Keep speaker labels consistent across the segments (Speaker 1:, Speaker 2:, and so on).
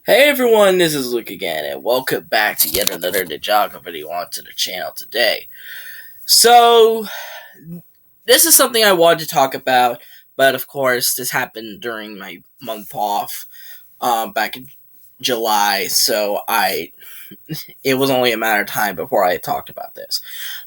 Speaker 1: Hey everyone, this is Luke again, and welcome back to yet another Ninjago video onto the channel today. So, this is something I wanted to talk about, but of course, this happened during my month off, back in July, so it was only a matter of time before I talked about this.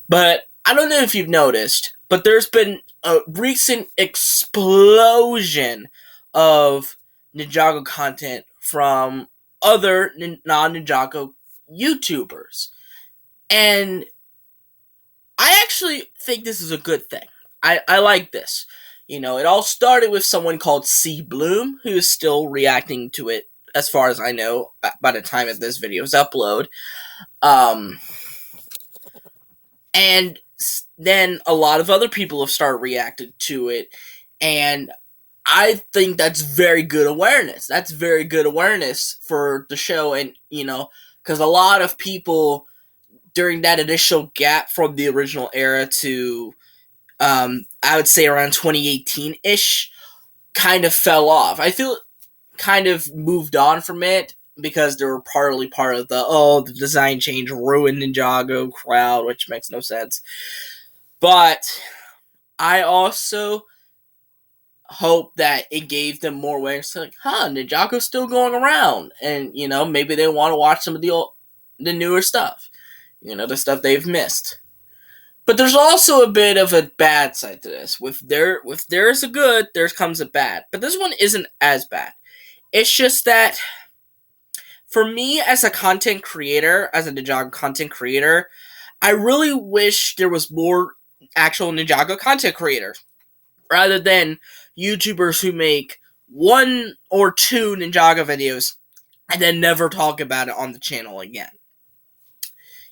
Speaker 1: But, I don't know if you've noticed, but there's been a recent explosion of Ninjago content from other non-Ninjago YouTubers. And I actually think this is a good thing. I like this. You know, it all started with someone called C. Bloom, who is still reacting to it, as far as I know, by the time of this video's upload. And then a lot of other people have started reacting to it, and I think that's very good awareness. That's very good awareness for the show, and, because a lot of people during that initial gap from the original era to, I would say around 2018-ish, kind of fell off. I feel kind of moved on from it because they were partly part of the design change ruined Ninjago crowd, which makes no sense. But I also hope that it gave them more awareness, like, Ninjago's still going around, and, maybe they want to watch some of the newer stuff, the stuff they've missed. But there's also a bit of a bad side to this. With there's a good, there comes a bad. But this one isn't as bad. It's just that, for me as a content creator, as a Ninjago content creator, I really wish there was more actual Ninjago content creators, rather than YouTubers who make one or two Ninjago videos and then never talk about it on the channel again.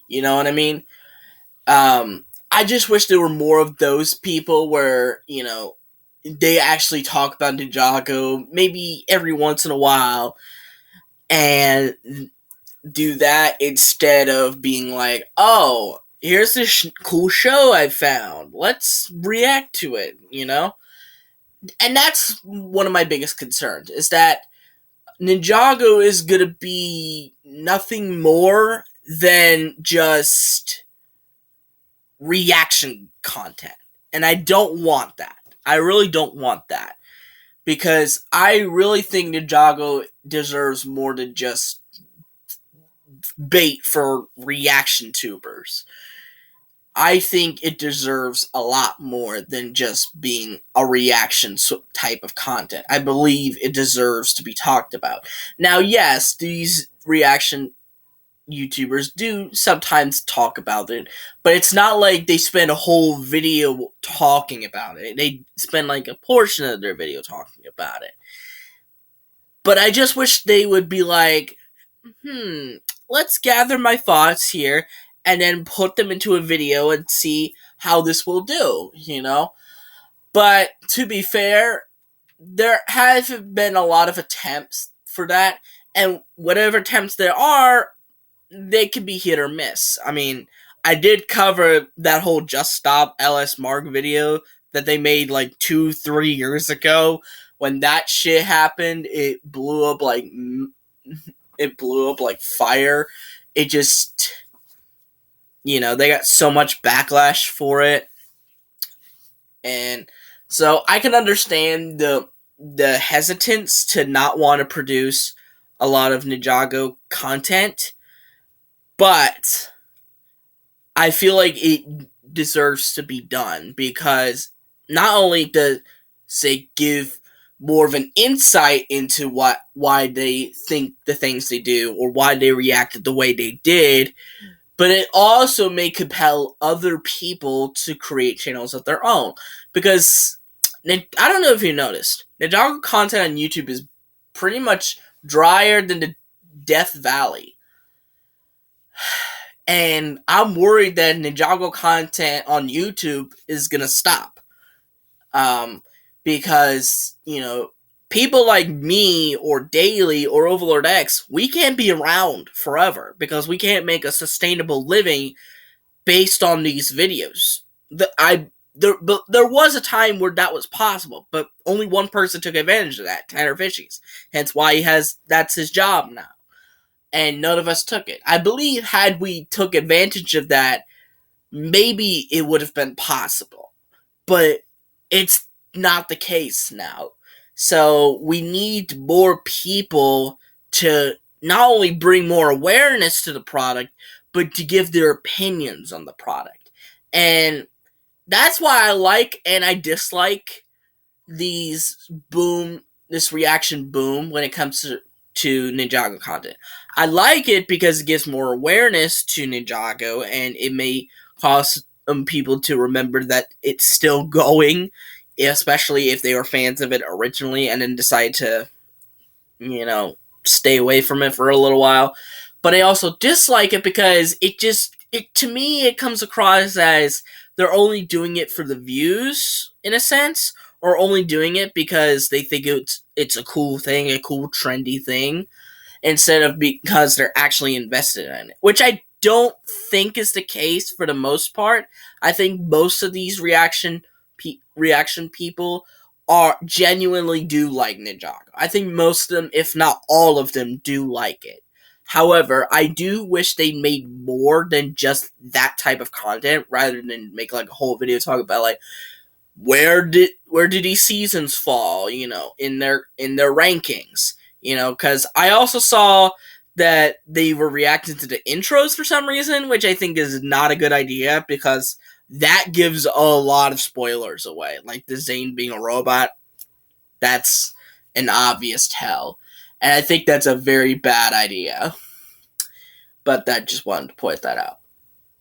Speaker 1: You know what I mean? I just wish there were more of those people where, they actually talk about Ninjago maybe every once in a while and do that instead of being like, oh, here's this cool show I found. Let's react to it, And that's one of my biggest concerns, is that Ninjago is going to be nothing more than just reaction content. And I don't want that. I really don't want that. Because I really think Ninjago deserves more than just bait for reaction tubers. I think it deserves a lot more than just being a reaction type of content. I believe it deserves to be talked about. Now, yes, these reaction YouTubers do sometimes talk about it, but it's not like they spend a whole video talking about it. They spend like a portion of their video talking about it. But I just wish they would be like, let's gather my thoughts here and then put them into a video and see how this will do, But to be fair, there have been a lot of attempts for that, and whatever attempts there are, they could be hit or miss. I mean, I did cover that whole Just Stop LS Mark video that they made like 2-3 years ago. When that shit happened, it blew up like fire. It just, they got so much backlash for it. And so I can understand the hesitance to not want to produce a lot of Ninjago content, but I feel like it deserves to be done, because not only does it give more of an insight into why they think the things they do or why they reacted the way they did, but it also may compel other people to create channels of their own. Because I don't know if you noticed, Ninjago content on YouTube is pretty much drier than the Death Valley. And I'm worried that Ninjago content on YouTube is going to stop. Because, people like me or Daily or Overlord X, we can't be around forever because we can't make a sustainable living based on these videos. There was a time where that was possible, but only one person took advantage of that, Tanner Fishies. Hence why that's his job now. and none of us took it. I believe had we took advantage of that, maybe it would have been possible. But it's not the case now. So we need more people to not only bring more awareness to the product, but to give their opinions on the product. And that's why I like and I dislike this reaction boom when it comes to Ninjago content. I like it because it gives more awareness to Ninjago, and it may cause people to remember that it's still going, especially if they were fans of it originally and then decide to, stay away from it for a little while. But I also dislike it because it to me it comes across as they're only doing it for the views in a sense, or only doing it because they think it's a cool thing, a cool trendy thing, instead of because they're actually invested in it, which I don't think is the case for the most part. I think most of these reaction people are genuinely do like Ninjago. I think most of them, if not all of them, do like it. However, I do wish they made more than just that type of content, rather than make like a whole video talking about like where did these seasons fall, in their rankings, because I also saw that they were reacting to the intros for some reason, which I think is not a good idea because that gives a lot of spoilers away. Like the Zane being a robot, that's an obvious tell, and I think that's a very bad idea. But I just wanted to point that out.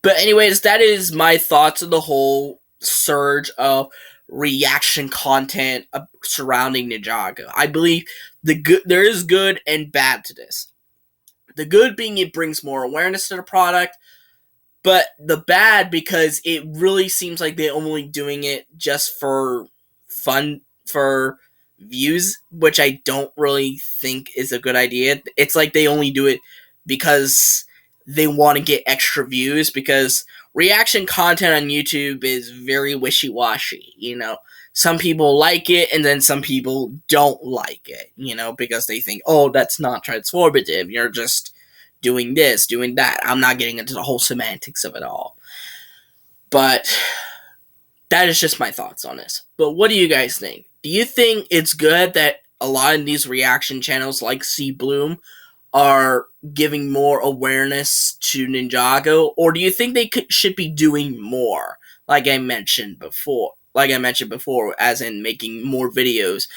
Speaker 1: But anyways, that is my thoughts on the whole surge of reaction content surrounding Ninjago. I believe there is good and bad to this. The good being it brings more awareness to the product, but the bad because it really seems like they're only doing it just for fun, for views, which I don't really think is a good idea. It's like they only do it because they want to get extra views, because reaction content on YouTube is very wishy-washy, Some people like it, and then some people don't like it, because they think, oh, that's not transformative, you're just doing this, doing that. I'm not getting into the whole semantics of it all. But that is just my thoughts on this. But what do you guys think? Do you think it's good that a lot of these reaction channels like C Bloom are giving more awareness to Ninjago, or do you think they should be doing more, like I mentioned before, as in making more videos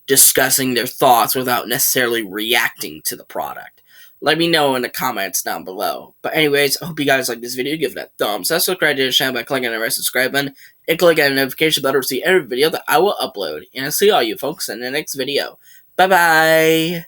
Speaker 1: discussing their thoughts without necessarily reacting to the product? Let me know in the comments down below. But anyways, I hope you guys like this video. Give it a thumbs up, subscribe to the channel by clicking on the red subscribe button, and click on the notification bell to receive every video that I will upload. And I'll see all you folks in the next video. Bye bye!